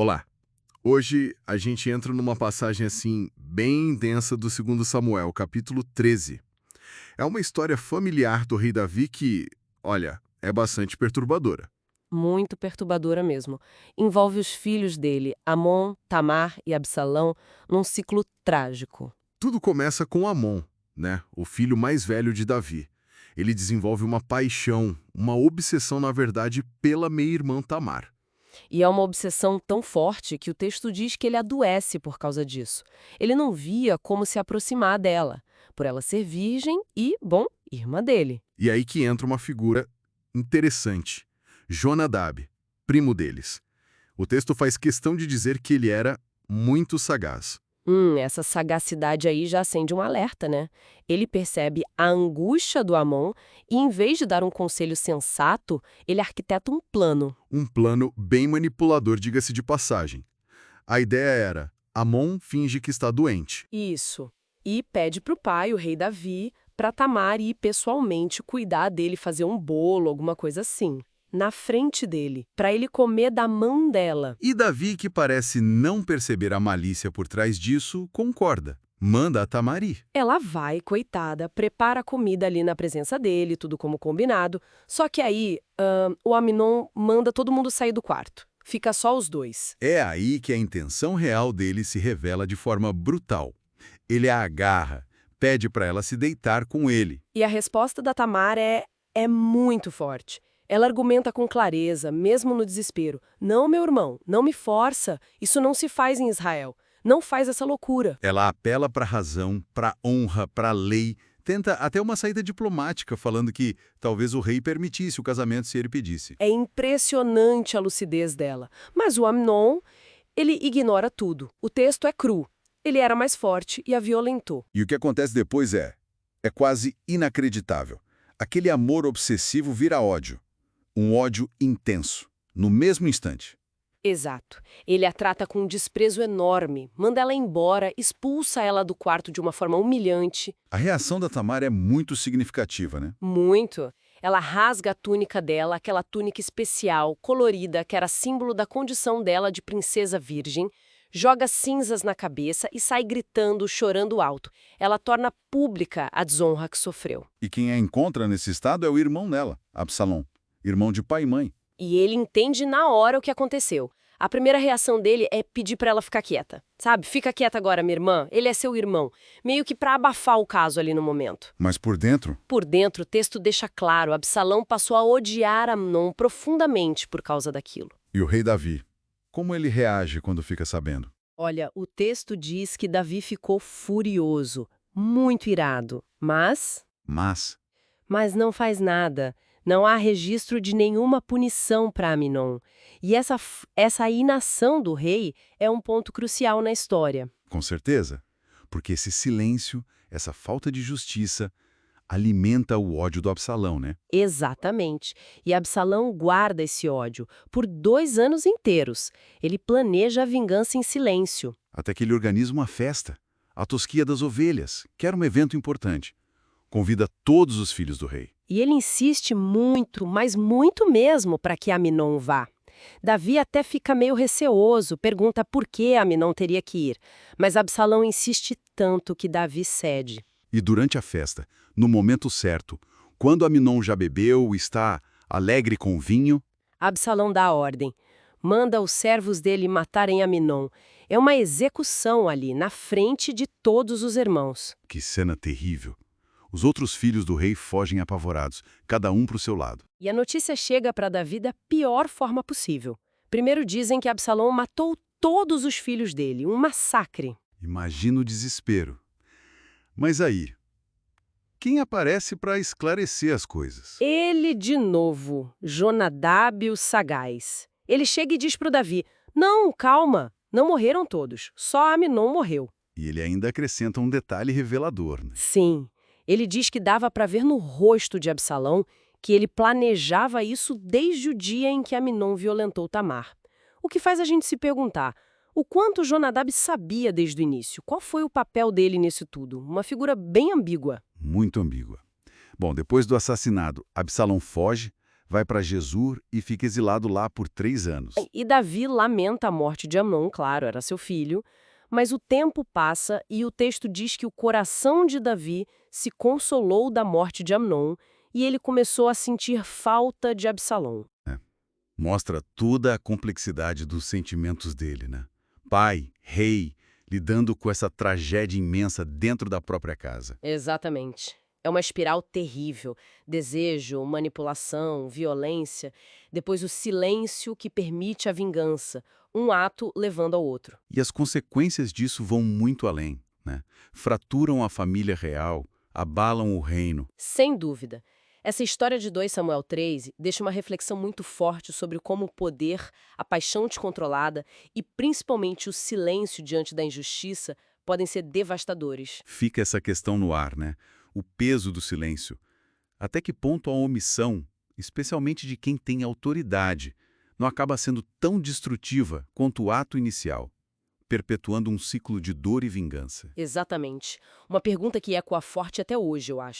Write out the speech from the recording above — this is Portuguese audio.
Olá! Hoje a gente entra numa passagem assim bem densa do 2 Samuel, capítulo 13. É uma história familiar do rei Davi que, olha, é bastante perturbadora. Muito perturbadora mesmo. Envolve os filhos dele, Amon, Tamar e Absalão, num ciclo trágico. Tudo começa com Amon, né, o filho mais velho de Davi. Ele desenvolve uma paixão, uma obsessão, na verdade, pela meia-irmã Tamar. E é uma obsessão tão forte que o texto diz que ele adoece por causa disso. Ele não via como se aproximar dela, por ela ser virgem e, bom, irmã dele. E aí que entra uma figura interessante, Jonadab, primo deles. O texto faz questão de dizer que ele era muito sagaz. Essa sagacidade aí já acende um alerta, né? Ele percebe a angústia do Amon e, em vez de dar um conselho sensato, ele arquiteta um plano. Um plano bem manipulador, diga-se de passagem. A ideia era, Amon finge que está doente. Isso. E pede pro pai, o rei Davi, pra Tamar ir pessoalmente cuidar dele, fazer um bolo, alguma coisa assim, na frente dele, pra ele comer da mão dela. E Davi, que parece não perceber a malícia por trás disso, concorda. Manda a Tamar ir. Ela vai, coitada, prepara a comida ali na presença dele, tudo como combinado. Só que aí, o Aminon manda todo mundo sair do quarto. Fica só os dois. É aí que a intenção real dele se revela de forma brutal. Ele a agarra, pede para ela se deitar com ele. E a resposta da Tamar é muito forte. Ela argumenta com clareza, mesmo no desespero. Não, meu irmão, não me força. Isso não se faz em Israel. Não faz essa loucura. Ela apela para a razão, para a honra, para a lei, tenta até uma saída diplomática, falando que talvez o rei permitisse o casamento se ele pedisse. É impressionante a lucidez dela. Mas o Amnon, ele ignora tudo. O texto é cru. Ele era mais forte e a violentou. E o que acontece depois é quase inacreditável. Aquele amor obsessivo vira ódio. Um ódio intenso, no mesmo instante. Exato. Ele a trata com um desprezo enorme, manda ela embora, expulsa ela do quarto de uma forma humilhante. A reação da Tamar é muito significativa, né? Muito. Ela rasga a túnica dela, aquela túnica especial, colorida, que era símbolo da condição dela de princesa virgem, joga cinzas na cabeça e sai gritando, chorando alto. Ela torna pública a desonra que sofreu. E quem a encontra nesse estado é o irmão dela, Absalão, irmão de pai e mãe. E ele entende na hora o que aconteceu. A primeira reação dele é pedir pra ela ficar quieta. Sabe? Fica quieta agora, minha irmã. Ele é seu irmão. Meio que pra abafar o caso ali no momento. Mas por dentro, Por dentro, o texto deixa claro, Absalão passou a odiar Amnon profundamente por causa daquilo. e o rei Davi, como ele reage quando fica sabendo? Olha, o texto diz que Davi ficou furioso, muito irado, Mas, mas não faz nada. Não há registro de nenhuma punição para Aminon. E essa inação do rei é um ponto crucial na história. com certeza, porque esse silêncio, essa falta de justiça, alimenta o ódio do Absalão, né? Exatamente. E Absalão guarda esse ódio por 2 anos inteiros. Ele planeja a vingança em silêncio. Até que ele organiza uma festa, a Tosquia das Ovelhas, que era um evento importante. Convida todos os filhos do rei. E ele insiste muito, mas muito mesmo, para que Aminon vá. Davi até fica meio receoso, pergunta por que Aminon teria que ir. Mas Absalão insiste tanto que Davi cede. E durante a festa, no momento certo, quando Aminon já bebeu, está alegre com o vinho, Absalão dá a ordem. Manda os servos dele matarem Aminon. É uma execução ali, na frente de todos os irmãos. que cena terrível. Os outros filhos do rei fogem apavorados, cada um para o seu lado. E a notícia chega para Davi da pior forma possível. Primeiro dizem que Absalão matou todos os filhos dele, um massacre. Imagina o desespero. Mas aí, quem aparece para esclarecer as coisas? Ele de novo, Jonadab o sagaz. Ele chega e diz para o Davi, não, calma, não morreram todos, só Aminon morreu. E ele ainda acrescenta um detalhe revelador, né? Sim, ele diz que dava para ver no rosto de Absalão que ele planejava isso desde o dia em que Aminon violentou Tamar. O que faz a gente se perguntar, o quanto Jonadab sabia desde o início? Qual foi o papel dele nisso tudo? Uma figura bem ambígua. Muito ambígua. Bom, depois do assassinato, Absalão foge, vai para Gesur e fica exilado lá por 3 anos. E Davi lamenta a morte de Amnon, claro, era seu filho, mas o tempo passa e o texto diz que o coração de Davi se consolou da morte de Amnon e ele começou a sentir falta de Absalão. Mostra toda a complexidade dos sentimentos dele, né? Pai, rei, lidando com essa tragédia imensa dentro da própria casa. Exatamente. É uma espiral terrível. Desejo, manipulação, violência, depois o silêncio que permite a vingança, um ato levando ao outro. E as consequências disso vão muito além, né? Fraturam a família real, abalam o reino. Sem dúvida. Essa história de 2 Samuel 3 deixa uma reflexão muito forte sobre como o poder, a paixão descontrolada e principalmente o silêncio diante da injustiça podem ser devastadores. Fica essa questão no ar, né? O peso do silêncio. Até que ponto a omissão, especialmente de quem tem autoridade, não acaba sendo tão destrutiva quanto o ato inicial, perpetuando um ciclo de dor e vingança? Exatamente. Uma pergunta que ecoa forte até hoje, eu acho.